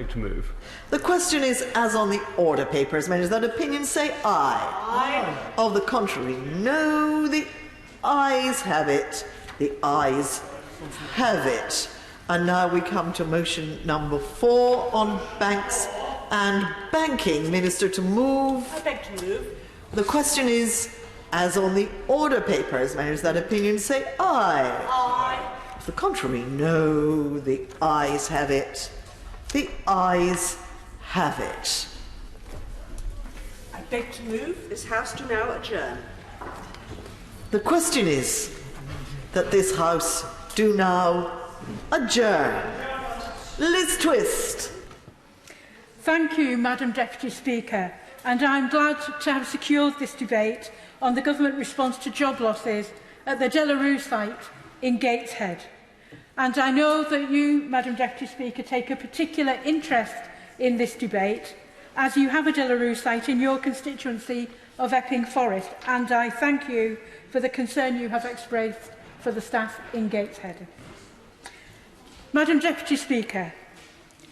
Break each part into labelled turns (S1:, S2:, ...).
S1: take to move.
S2: The question is, as on the order papers. Members of that opinion say aye.
S3: Aye.
S2: Of the contrary, no. The ayes have it. The ayes have it. And now we come to motion number 4 on banks and banking. Minister to move.
S3: I beg to move.
S2: The question is, as on the order papers. Members of that opinion say aye.
S3: Aye.
S2: Of the contrary, no. The ayes have it. The ayes have it.
S3: I beg to move. This House do now adjourn.
S2: The question is that this House do now adjourn. Liz Twist.
S4: Thank you, Madam Deputy Speaker, and I'm glad to have secured this debate on the government response to job losses at the De La Rue site in Gateshead. And I know that you, Madam Deputy Speaker, take a particular interest in this debate, as you have a De La Rue site in your constituency of Epping Forest, and I thank you for the concern you have expressed for the staff in Gateshead. Madam Deputy Speaker,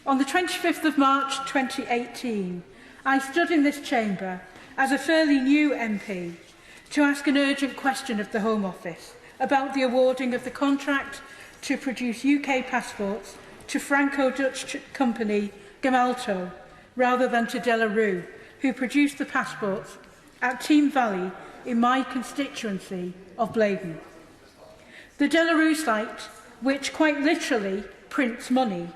S4: on the 25th of March 2018, I stood in this chamber as a fairly new MP to ask an urgent question of the Home Office about the awarding of the contract to produce UK passports to Franco-Dutch company Gemalto, rather than to De La Rue, who produced the passports at Team Valley in my constituency of Blaydon. The De La Rue site, which quite literally prints money,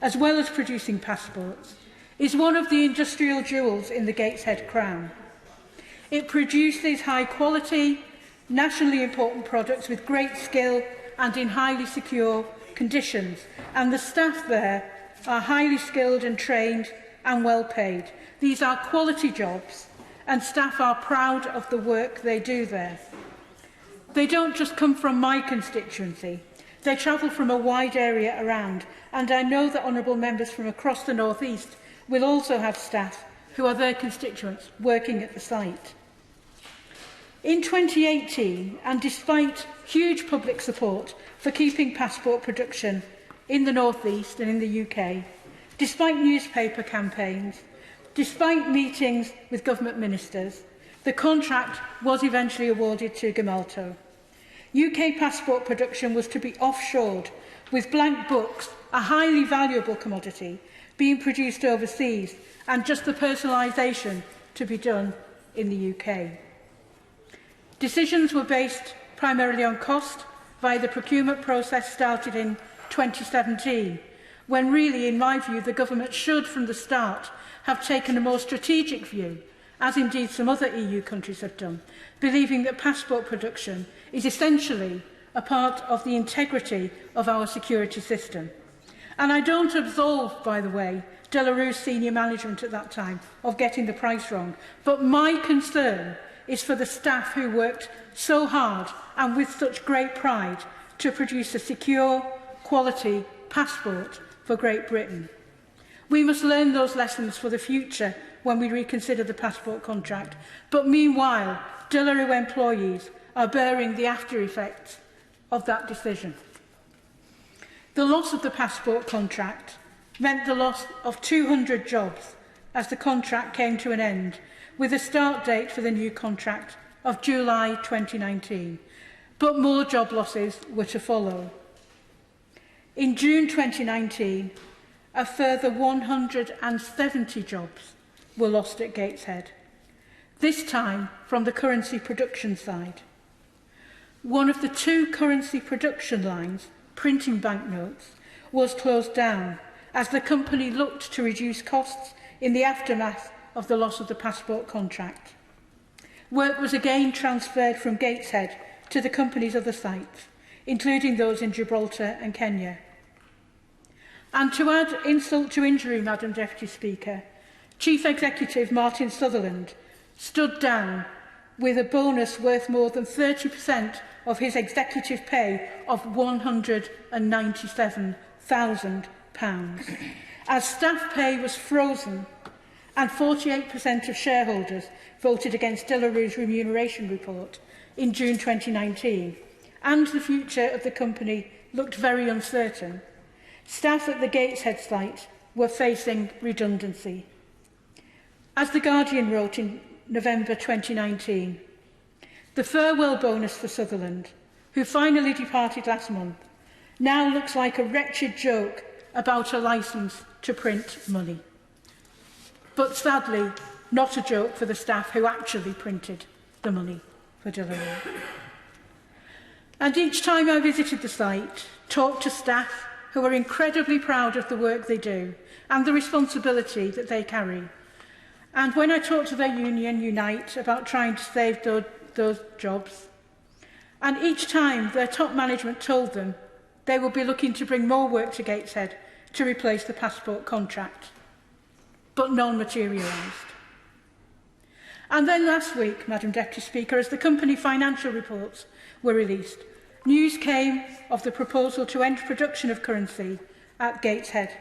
S4: as well as producing passports, is one of the industrial jewels in the Gateshead crown. It produces high-quality, nationally important products with great skill and in highly secure conditions, and the staff there are highly skilled and trained and well paid. These are quality jobs, and staff are proud of the work they do there. They don't just come from my constituency. They travel from a wide area around, and I know that honourable members from across the North East will also have staff who are their constituents working at the site. In 2018, and despite huge public support for keeping passport production in the North East and in the UK, despite newspaper campaigns, despite meetings with government ministers, the contract was eventually awarded to Gemalto. UK passport production was to be offshored, with blank books, a highly valuable commodity, being produced overseas, and just the personalisation to be done in the UK. Decisions were based primarily on cost via the procurement process started in 2017, when really, in my view, the government should from the start have taken a more strategic view, as indeed some other EU countries have done, believing that passport production is essentially a part of the integrity of our security system. And I don't absolve, by the way, De La Rue's senior management at that time of getting the price wrong, but my concern is for the staff who worked so hard and with such great pride to produce a secure, quality passport for Great Britain. We must learn those lessons for the future when we reconsider the passport contract, but meanwhile, De La Rue employees are bearing the after effects of that decision. The loss of the passport contract meant the loss of 200 jobs as the contract came to an end, with a start date for the new contract of July 2019. But more job losses were to follow. In June 2019, a further 170 jobs were lost at Gateshead, this time from the currency production side. One of the 2 currency production lines, printing banknotes, was closed down as the company looked to reduce costs in the aftermath of the loss of the passport contract. Work was again transferred from Gateshead to the company's other sites, including those in Gibraltar and Kenya. And to add insult to injury, Madam Deputy Speaker, Chief Executive Martin Sutherland stood down with a bonus worth more than 30% of his executive pay of £197,000, as staff pay was frozen and 48% of shareholders voted against De La Rue's remuneration report in June 2019, and the future of the company looked very uncertain. Staff at the Gateshead site were facing redundancy. As The Guardian wrote in November 2019, the farewell bonus for Sutherland, who finally departed last month, now looks like a wretched joke about a licence to print money. But sadly, not a joke for the staff who actually printed the money for De La Rue. And each time I visited the site, talked to staff who are incredibly proud of the work they do and the responsibility that they carry. And when I talked to their union, Unite, about trying to save those jobs, and each time their top management told them they would be looking to bring more work to Gateshead to replace the passport contract. But none materialised. And then last week, Madam Deputy Speaker, as the company financial reports were released, news came of the proposal to end production of currency at Gateshead,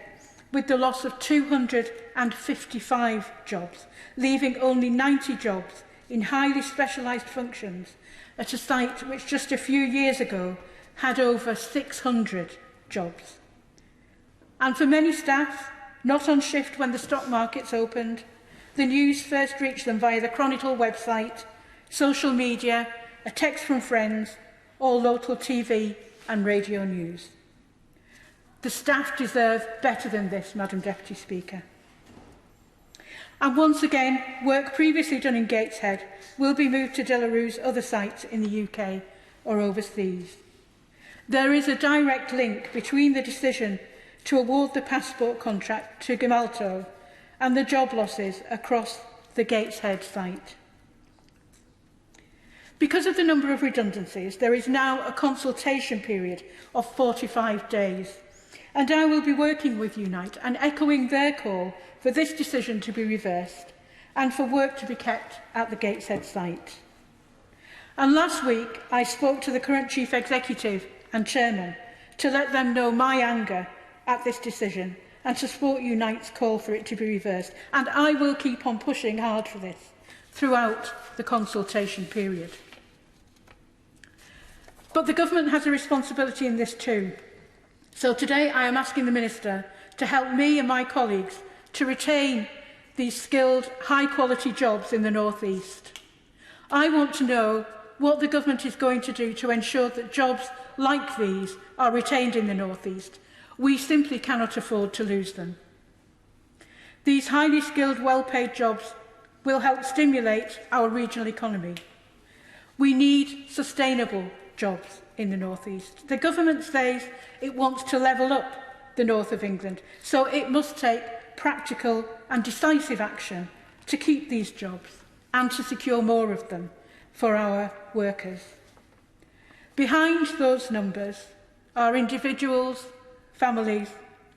S4: with the loss of 255 jobs, leaving only 90 jobs in highly specialised functions at a site which just a few years ago had over 600 jobs. And for many staff, not on shift when the stock markets opened, the news first reached them via the Chronicle website, social media, a text from friends, or local TV and radio news. The staff deserve better than this, Madam Deputy Speaker. And once again, work previously done in Gateshead will be moved to De La Rue's other sites in the UK or overseas. There is a direct link between the decision to award the passport contract to Gemalto and the job losses across the Gateshead site. Because of the number of redundancies, there is now a consultation period of 45 days, and I will be working with Unite and echoing their call for this decision to be reversed and for work to be kept at the Gateshead site. And last week, I spoke to the current Chief Executive and Chairman to let them know my anger at this decision and to support Unite's call for it to be reversed. And I will keep on pushing hard for this throughout the consultation period. But the government has a responsibility in this too. So today I am asking the Minister to help me and my colleagues to retain these skilled, high-quality jobs in the North East. I want to know what the government is going to do to ensure that jobs like these are retained in the North East. We simply cannot afford to lose them. These highly skilled, well-paid jobs will help stimulate our regional economy. We need sustainable jobs in the North East. The government says it wants to level up the north of England, so it must take practical and decisive action to keep these jobs and to secure more of them for our workers. Behind those numbers are individuals, families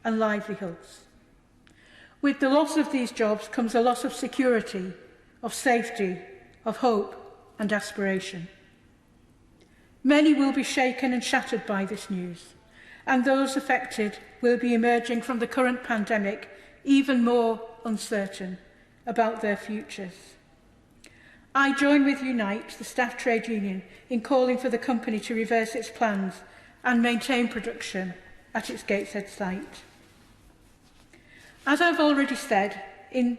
S4: and livelihoods. With the loss of these jobs comes a loss of security, of safety, of hope and aspiration. Many will be shaken and shattered by this news, and those affected will be emerging from the current pandemic even more uncertain about their futures. I join with Unite, the staff trade union, in calling for the company to reverse its plans and maintain production at its Gateshead site. As I've already said, in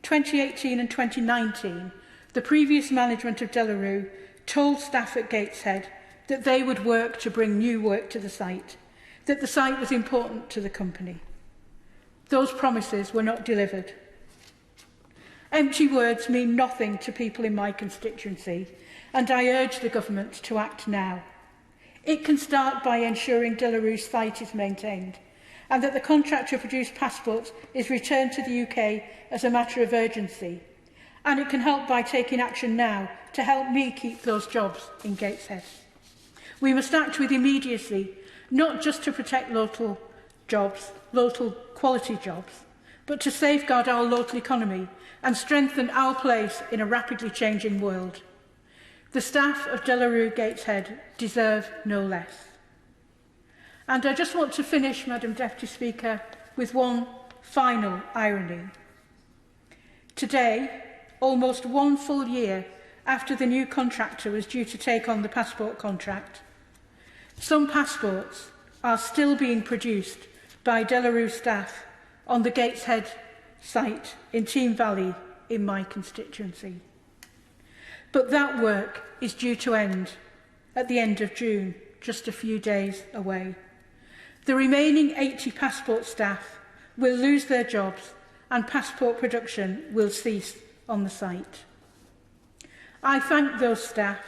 S4: 2018 and 2019, the previous management of De La Rue told staff at Gateshead that they would work to bring new work to the site, that the site was important to the company. Those promises were not delivered. Empty words mean nothing to people in my constituency, and I urge the government to act now. It can start by ensuring De La Rue's site is maintained, and that the contract to produce passports is returned to the UK as a matter of urgency. And it can help by taking action now to help me keep those jobs in Gateshead. We must act with immediacy, not just to protect local jobs, local quality jobs, but to safeguard our local economy and strengthen our place in a rapidly changing world. The staff of De La Rue Gateshead deserve no less. And I just want to finish, Madam Deputy Speaker, with one final irony. Today, almost 1 full year after the new contractor was due to take on the passport contract, some passports are still being produced by De La Rue staff on the Gateshead site in Team Valley in my constituency. But that work is due to end at the end of June, just a few days away. The remaining 80 passport staff will lose their jobs and passport production will cease on the site. I thank those staff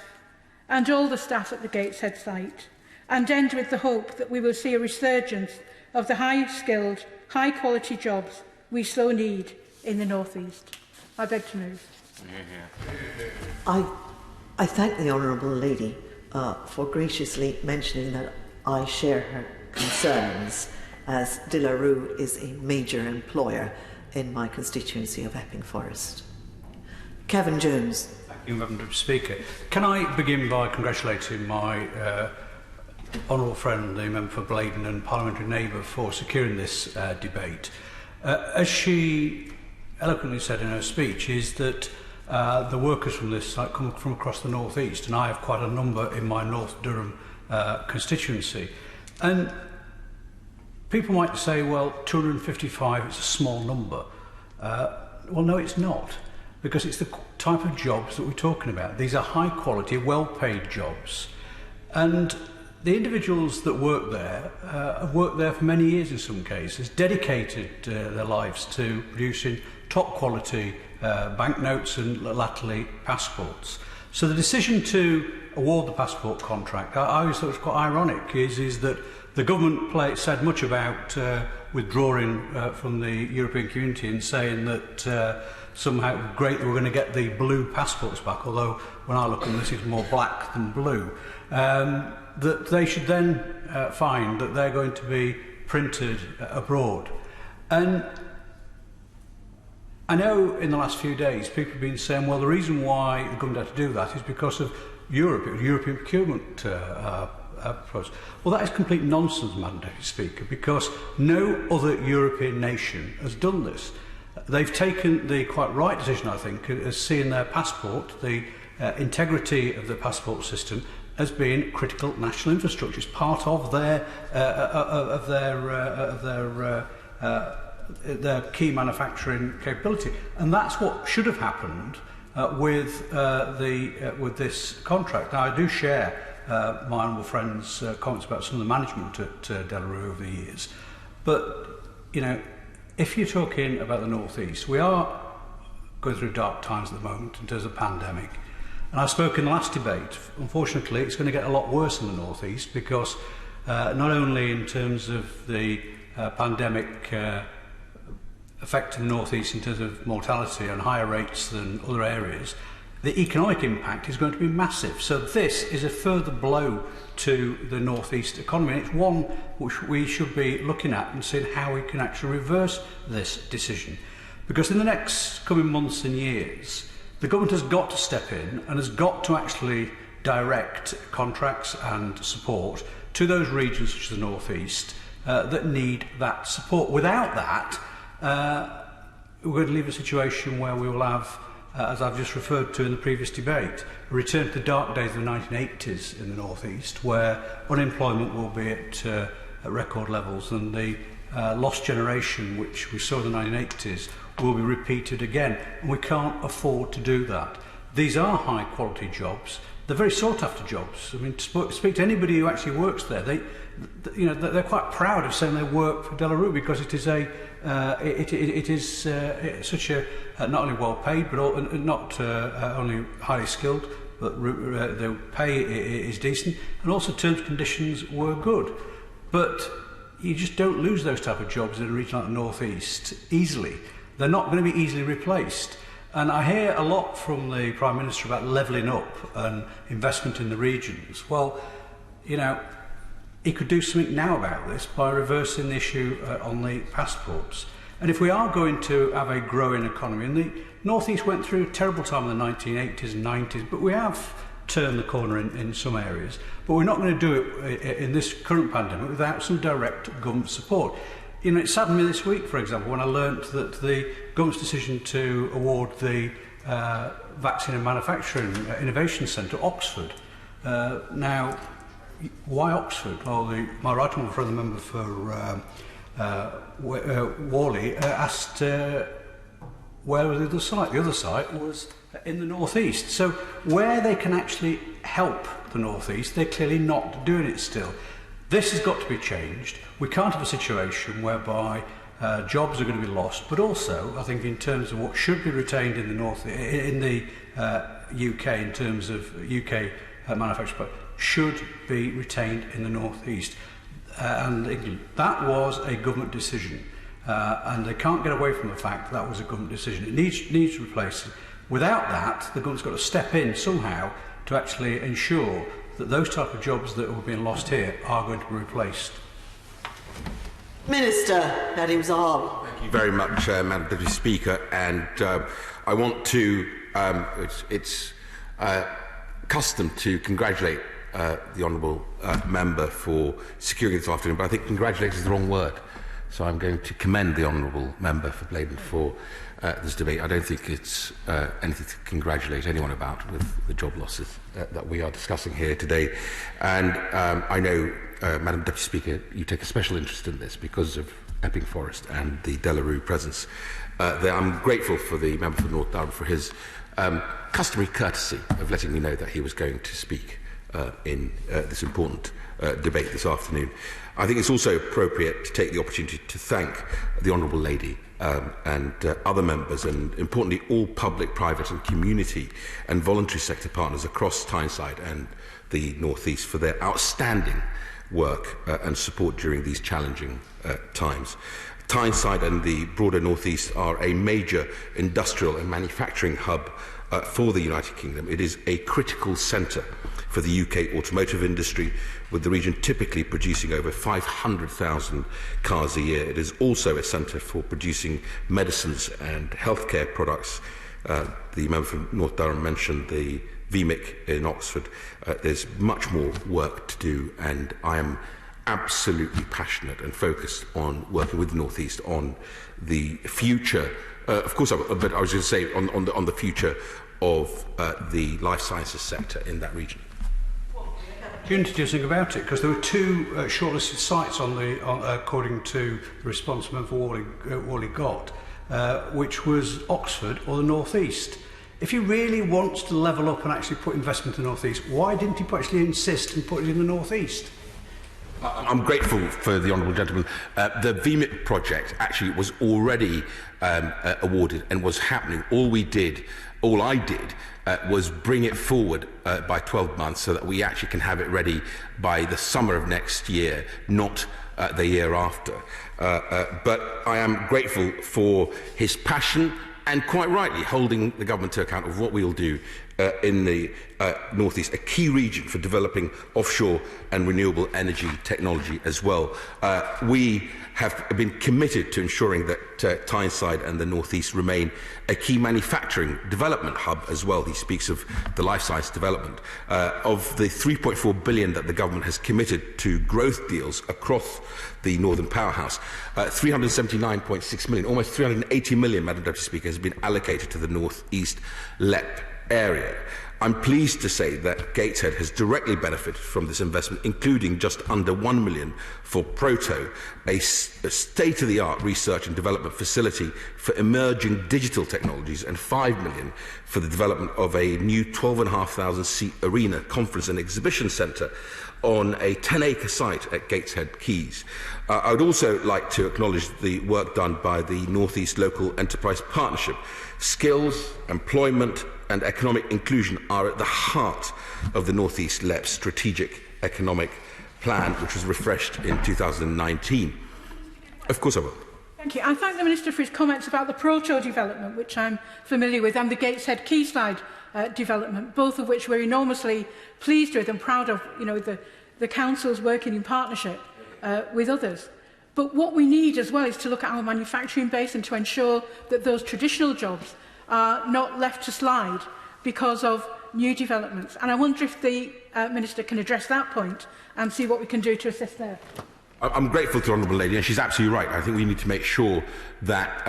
S4: and all the staff at the Gateshead site and end with the hope that we will see a resurgence of the high-skilled, high-quality jobs we so need in the North East. I beg to move.
S2: I thank the Honourable Lady for graciously mentioning that I share her concerns, as De La Rue is a major employer in my constituency of Epping Forest. Kevin Jones.
S1: Thank you, Madam Speaker. Can I begin by congratulating my honourable friend, the member for Blaydon and parliamentary neighbour, for securing this debate. As she eloquently said in her speech, is that the workers from this site come from across the North East, and I have quite a number in my North Durham constituency. And people might say, well, 255 is a small number. Well, no, it's not, because it's the type of jobs that we're talking about. These are high quality, well-paid jobs. And the individuals that work there have worked there for many years in some cases, dedicated their lives to producing top quality banknotes and latterly passports. So the decision to award the passport contract, I always thought it was quite ironic, is that the government said much about withdrawing from the European community and saying that somehow great that we're going to get the blue passports back, although when I look at this it's more black than blue, that they should then find that they're going to be printed abroad. And I know in the last few days people have been saying, well, the reason why the government had to do that is because of Europe, it was European procurement process. Well, that is complete nonsense, Madam Deputy Speaker, because no other European nation has done this. They've taken the quite right decision, I think, as seeing their passport, the integrity of the passport system, as being critical national infrastructure. It's part of their key manufacturing capability, and that's what should have happened with this contract. Now, I do share my honourable friend's comments about some of the management at De La Rue over the years, but you know, if you're talking about the North East, we are going through dark times at the moment in terms of pandemic. And I spoke in the last debate. Unfortunately, it's going to get a lot worse in the North East because not only in terms of the pandemic affecting the North East in terms of mortality and higher rates than other areas, the economic impact is going to be massive. So this is a further blow to the North East economy. And it's one which we should be looking at and seeing how we can actually reverse this decision. Because in the next coming months and years, the government has got to step in and has got to actually direct contracts and support to those regions such as the North East that need that support. Without that, we're going to leave a situation where we will have, as I've just referred to in the previous debate, a return to the dark days of the 1980s in the North East, where unemployment will be at record levels, and the lost generation which we saw in the 1980s will be repeated again, and we can't afford to do that. These are high quality jobs. They're very sought after jobs. I mean, to speak to anybody who actually works there, they're quite proud of saying they work for De La Rue, because it is such a not only well paid, but not only highly skilled, but the pay is decent, and also terms and conditions were good. But you just don't lose those type of jobs in a region like the North East easily. They're not going to be easily replaced. And I hear a lot from the Prime Minister about levelling up and investment in the regions. Well, you know, he could do something now about this by reversing the issue on the passports. And if we are going to have a growing economy, and the North East went through a terrible time in the 1980s and 90s, but we have turned the corner in some areas. But we're not going to do it in this current pandemic without some direct government support. You know, it saddened me this week, for example, when I learnt that the government's decision to award the Vaccine and Manufacturing Innovation Centre, Oxford. Now, why Oxford? Well, my right honourable friend, the member for Worley asked where was the other site? The other site was in the northeast. So where they can actually help the northeast, they're clearly not doing it still. This has got to be changed. We can't have a situation whereby jobs are going to be lost, but also I think in terms of what should be retained in the north, in the UK, in terms of UK manufacturing, should be retained in the northeast and England. That was a government decision. And they can't get away from the fact that was a government decision. It needs replacing. Without that, the government's got to step in somehow to actually ensure that those type of jobs that were being lost here are going to be replaced.
S2: Minister Nadim Zahab.
S5: Thank you very much, Madam Deputy Speaker. And I want to, it's custom to congratulate the Honourable Member for securing this afternoon, but I think congratulate is the wrong word. So I'm going to commend the Honourable Member for Blaydon for this debate. I don't think it's anything to congratulate anyone about with the job losses that we are discussing here today. And I know, Madam Deputy Speaker, you take a special interest in this because of Epping Forest and the Delarue presence there. I'm grateful for the Member for North Durham for his customary courtesy of letting me know that he was going to speak in this important debate this afternoon. I think it's also appropriate to take the opportunity to thank the Honourable Lady and other members, and importantly all public, private and community and voluntary sector partners across Tyneside and the North East for their outstanding work and support during these challenging times. Tyneside and the broader North East are a major industrial and manufacturing hub for the United Kingdom. It is a critical centre for the UK automotive industry, with the region typically producing over 500,000 cars a year. It is also a centre for producing medicines and healthcare products. The member from North Durham mentioned the VMIC in Oxford. There's much more work to do, and I am absolutely passionate and focused on working with the North East on the future. Of course, but I was going to say on the future of the life sciences sector in that region.
S1: Do you need to do something about it? Because there were two shortlisted sites according to the response Member Worley got, which was Oxford or the North East. If he really wants to level up and actually put investment in the North East, why didn't he actually insist and put it in the North East?
S5: I'm grateful for the Honourable Gentleman. The VMIP project actually was already awarded and was happening. All I did was bring it forward by 12 months so that we actually can have it ready by the summer of next year, not the year after. But I am grateful for his passion and quite rightly holding the government to account of what we will do in the North East, a key region for developing offshore and renewable energy technology as well. We have been committed to ensuring that Tyneside and the North East remain a key manufacturing development hub as well. He speaks of the life science development. Of the 3.4 billion that the government has committed to growth deals across the Northern Powerhouse, 379.6 million, almost 380 million, Madam Deputy Speaker, has been allocated to the North East LEP area. I'm pleased to say that Gateshead has directly benefited from this investment, including just under 1 million for Proto, a state-of-the-art research and development facility for emerging digital technologies, and 5 million for the development of a new 12,500-seat arena, conference and exhibition centre on a 10-acre site at Gateshead Quays. I would also like to acknowledge the work done by the North East Local Enterprise Partnership. Skills, employment and economic inclusion are at the heart of the North East LEP Strategic Economic Plan, which was refreshed in 2019. Of course I will.
S4: Thank you. I thank the Minister for his comments about the Proto development, which I'm familiar with, and the Gateshead Quayside development, both of which we're enormously pleased with and proud of, the councils working in partnership with others. But what we need as well is to look at our manufacturing base and to ensure that those traditional jobs are not left to slide because of new developments. And I wonder if the Minister can address that point and see what we can do to assist there.
S5: I'm grateful to the Honourable Lady, and she's absolutely right. I think we need to make sure that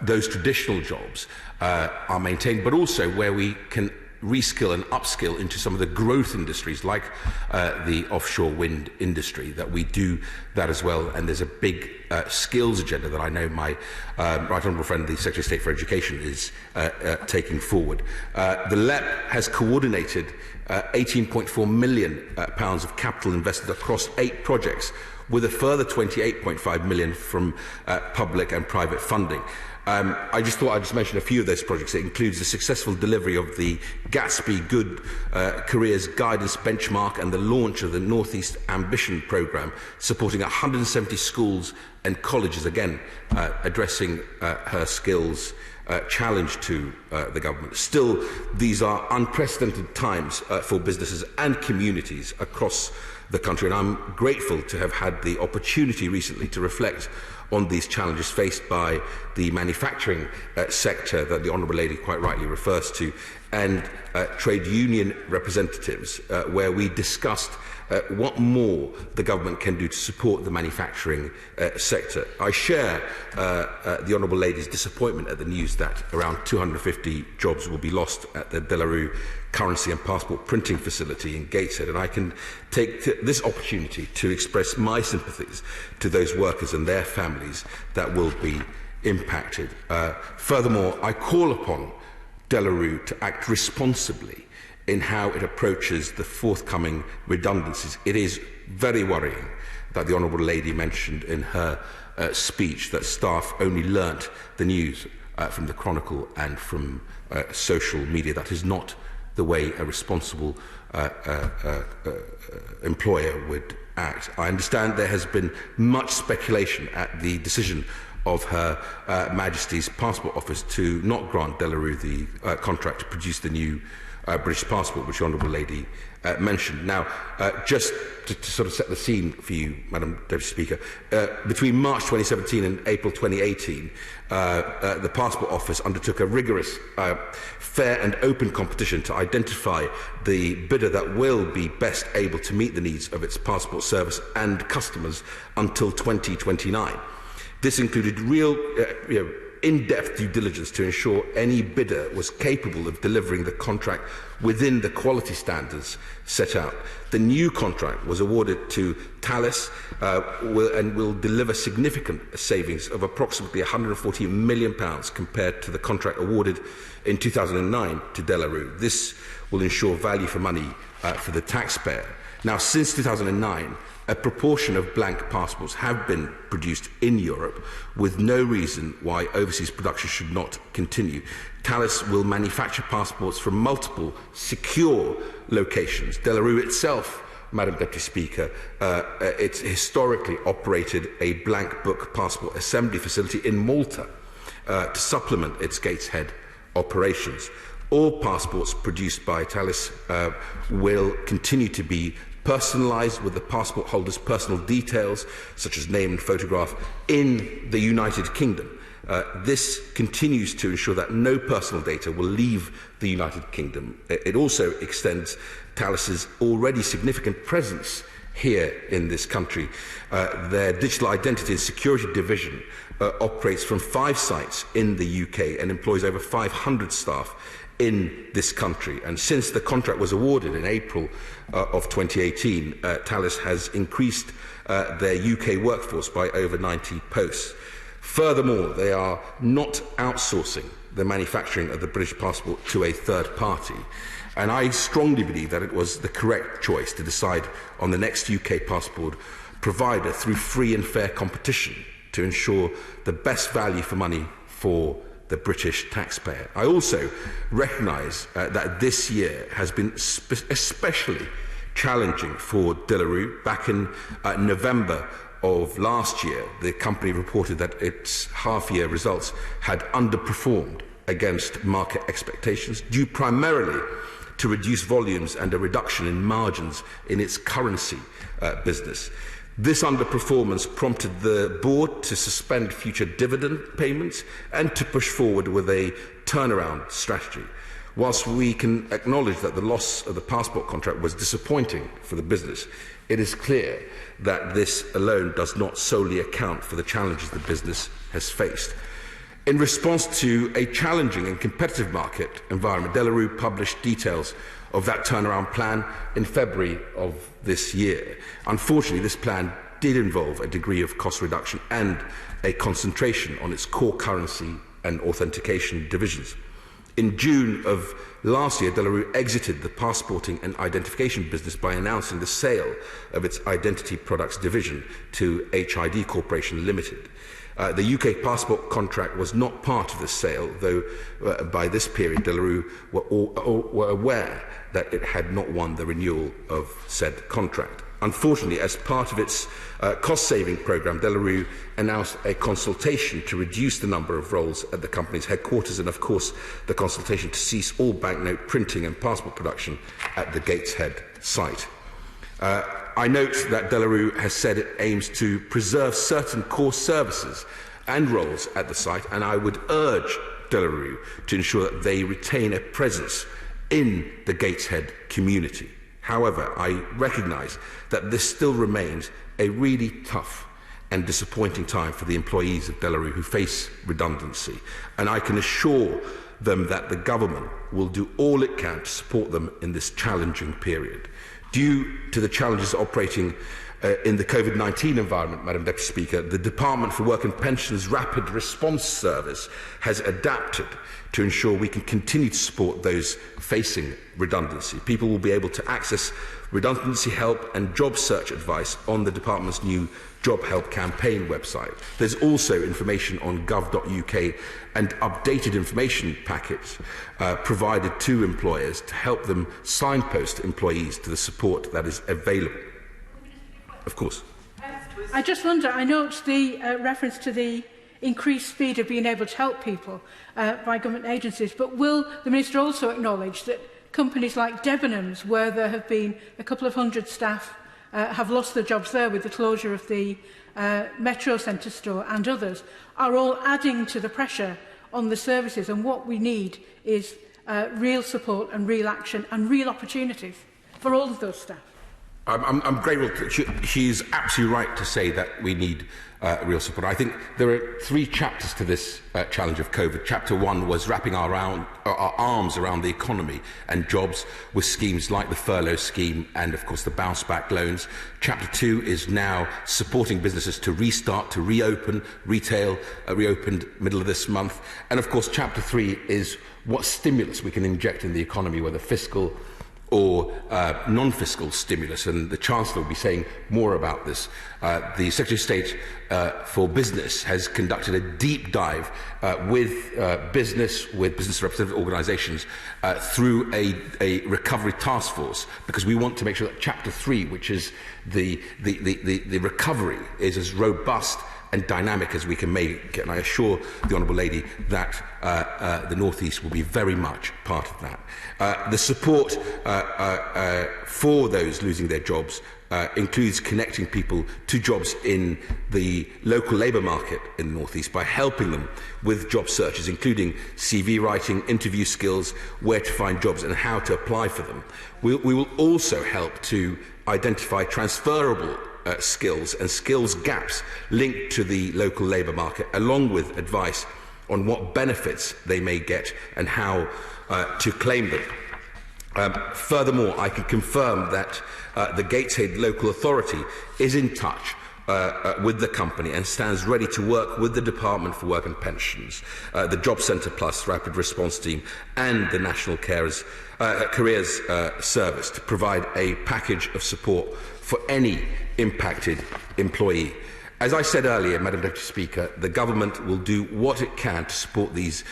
S5: those traditional jobs are maintained, but also where we can reskill and upskill into some of the growth industries like the offshore wind industry, that we do that as well. And there's a big skills agenda that I know my right honourable friend, the Secretary of State for Education, is taking forward. The LEP has coordinated £18.4 million of capital invested across 8 projects, with a further £28.5 million from public and private funding. I just thought I'd just mention a few of those projects. It includes the successful delivery of the Gatsby Good Careers Guidance Benchmark and the launch of the North East Ambition Programme, supporting 170 schools and colleges, again addressing her skills challenge to the government. Still, these are unprecedented times for businesses and communities across the country, and I'm grateful to have had the opportunity recently to reflect on these challenges faced by the manufacturing sector that the Honourable Lady quite rightly refers to, and trade union representatives, where we discussed what more the government can do to support the manufacturing sector. I share the Honourable Lady's disappointment at the news that around 250 jobs will be lost at the De La Rue currency and passport printing facility in Gateshead, and I can take this opportunity to express my sympathies to those workers and their families that will be impacted. Furthermore, I call upon De La Rue to act responsibly in how it approaches the forthcoming redundancies. It is very worrying that the Honourable Lady mentioned in her speech that staff only learnt the news from the Chronicle and from social media. That is not the way a responsible employer would act. I understand there has been much speculation at the decision of Her Majesty's Passport Office to not grant De La Rue the contract to produce the new British passport, which the Honourable Lady mentioned. Now, just to sort of set the scene for you, Madam Deputy Speaker, between March 2017 and April 2018, the Passport Office undertook a rigorous, fair and open competition to identify the bidder that will be best able to meet the needs of its passport service and customers until 2029. This included real, in-depth due diligence to ensure any bidder was capable of delivering the contract within the quality standards set out. The new contract was awarded to Thales and will deliver significant savings of approximately £140 million compared to the contract awarded in 2009 to De La Rue. This will ensure value for money for the taxpayer. Now, since 2009, a proportion of blank passports have been produced in Europe, with no reason why overseas production should not continue. Thales will manufacture passports from multiple secure locations. De La Rue itself, Madam Deputy Speaker, it's historically operated a blank book passport assembly facility in Malta to supplement its Gateshead operations. All passports produced by Thales will continue to be personalised with the passport holder's personal details, such as name and photograph, in the United Kingdom. This continues to ensure that no personal data will leave the United Kingdom. It also extends Thales's already significant presence here in this country. Their digital identity and security division operates from 5 sites in the UK and employs over 500 staff in this country. And since the contract was awarded in April of 2018, Thales has increased their UK workforce by over 90 posts. Furthermore, they are not outsourcing the manufacturing of the British passport to a third party. And I strongly believe that it was the correct choice to decide on the next UK passport provider through free and fair competition to ensure the best value for money for the British taxpayer. I also recognise that this year has been especially challenging for De La Rue. Back in November of last year, the company reported that its half-year results had underperformed against market expectations, due primarily to reduced volumes and a reduction in margins in its currency business. This underperformance prompted the board to suspend future dividend payments and to push forward with a turnaround strategy. Whilst we can acknowledge that the loss of the passport contract was disappointing for the business, it is clear that this alone does not solely account for the challenges the business has faced. In response to a challenging and competitive market environment, De La Rue published details of that turnaround plan in February of this year. Unfortunately, this plan did involve a degree of cost reduction and a concentration on its core currency and authentication divisions. In June of last year, De La Rue exited the passporting and identification business by announcing the sale of its identity products division to HID Corporation Limited. The UK passport contract was not part of the sale, though by this period De La Rue were aware that it had not won the renewal of said contract. Unfortunately, as part of its cost-saving programme, De La Rue announced a consultation to reduce the number of roles at the company's headquarters and, of course, the consultation to cease all banknote printing and passport production at the Gateshead site. I note that De La Rue has said it aims to preserve certain core services and roles at the site, and I would urge De La Rue to ensure that they retain a presence in the Gateshead community. However, I recognise that this still remains a really tough and disappointing time for the employees of De La Rue who face redundancy, and I can assure them that the government will do all it can to support them in this challenging period. Due to the challenges operating in the COVID-19 environment, Madam Deputy Speaker, the Department for Work and Pensions Rapid Response Service has adapted to ensure we can continue to support those facing redundancy. People will be able to access redundancy help and job search advice on the Department's new Job Help campaign website. There's also information on gov.uk and updated information packets provided to employers to help them signpost employees to the support that is available. Of course.
S4: I just wonder, I note the reference to the increased speed of being able to help people by government agencies, but will the Minister also acknowledge that companies like Debenhams, where there have been a couple of hundred staff have lost their jobs there with the closure of the Metro Centre store and others, are all adding to the pressure on the services, and what we need is real support and real action and real opportunities for all of those staff?
S5: I'm grateful. She's absolutely right to say that we need real support. I think there are three chapters to this challenge of COVID. Chapter 1 was wrapping our arms around the economy and jobs with schemes like the furlough scheme and, of course, the bounce back loans. Chapter 2 is now supporting businesses to restart, to reopen. Retail reopened middle of this month. And, of course, Chapter 3 is what stimulus we can inject in the economy, whether fiscal or non-fiscal stimulus, and the Chancellor will be saying more about this. The Secretary of State for Business has conducted a deep dive with business representative organisations through a recovery task force, because we want to make sure that Chapter 3, which is the recovery, is as robust and dynamic as we can make it. And I assure the Honourable Lady that the North East will be very much part of that. The support for those losing their jobs includes connecting people to jobs in the local labour market in the North East by helping them with job searches, including CV writing, interview skills, where to find jobs and how to apply for them. We will also help to identify transferable skills and skills gaps linked to the local labour market, along with advice on what benefits they may get and how to claim them. Furthermore, I can confirm that the Gateshead local authority is in touch with the company and stands ready to work with the Department for Work and Pensions, the Job Centre Plus Rapid Response Team and the National Careers Service to provide a package of support for any impacted employee. As I said earlier, Madam Deputy Speaker, the government will do what it can to support these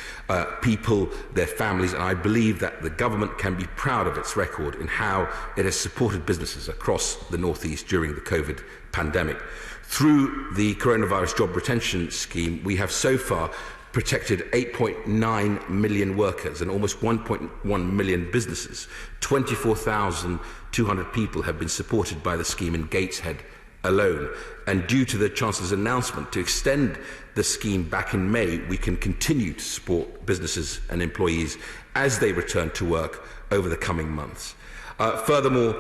S5: people, their families, and I believe that the government can be proud of its record in how it has supported businesses across the North East during the COVID pandemic. Through the Coronavirus Job Retention Scheme, we have so far protected 8.9 million workers and almost 1.1 million businesses. 24,200 people have been supported by the scheme in Gateshead alone. And due to the Chancellor's announcement to extend the scheme back in May, we can continue to support businesses and employees as they return to work over the coming months. Furthermore,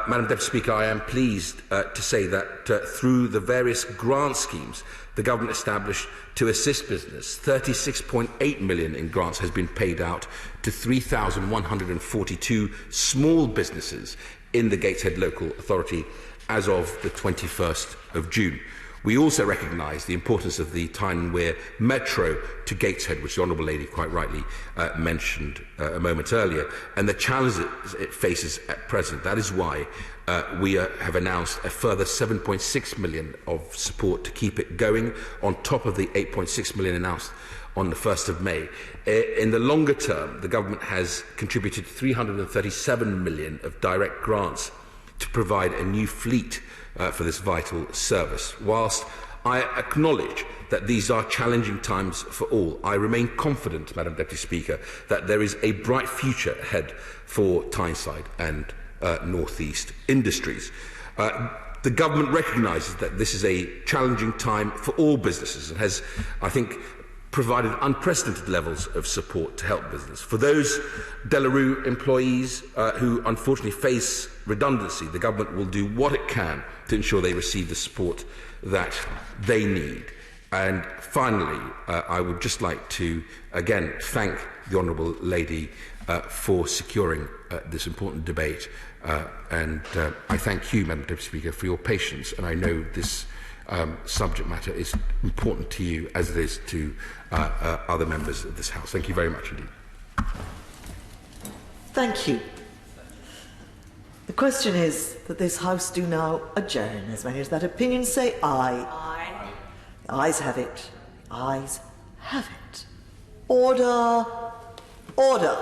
S5: Madam Deputy Speaker, I am pleased to say that through the various grant schemes the government established to assist business, 36.8 million in grants has been paid out to 3,142 small businesses in the Gateshead Local Authority as of the 21st of June. We also recognise the importance of the Tyne and Wear Metro to Gateshead, which the Honourable Lady quite rightly mentioned a moment earlier, and the challenges it faces at present. That is why we have announced a further 7.6 million of support to keep it going, on top of the 8.6 million announced on the 1st of May. In the longer term, the government has contributed 337 million of direct grants to provide a new fleet for this vital service. Whilst I acknowledge that these are challenging times for all, I remain confident, Madam Deputy Speaker, that there is a bright future ahead for Tyneside and North East industries. The government recognises that this is a challenging time for all businesses and has, I think, provided unprecedented levels of support to help business. For those Delarue employees who unfortunately face redundancy, the government will do what it can to ensure they receive the support that they need. And finally, I would just like to again thank the Honourable Lady for securing this important debate, and I thank you, Madam Deputy Speaker, for your patience, and I know this subject matter is important to you as it is to other members of this House. Thank you very much indeed.
S2: Thank you. The question is that this House do now adjourn. As many as that opinion say aye.
S3: Aye.
S2: The ayes have it. Ayes have it. Order. Order.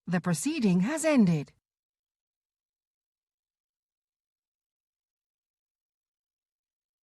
S6: The proceeding has ended.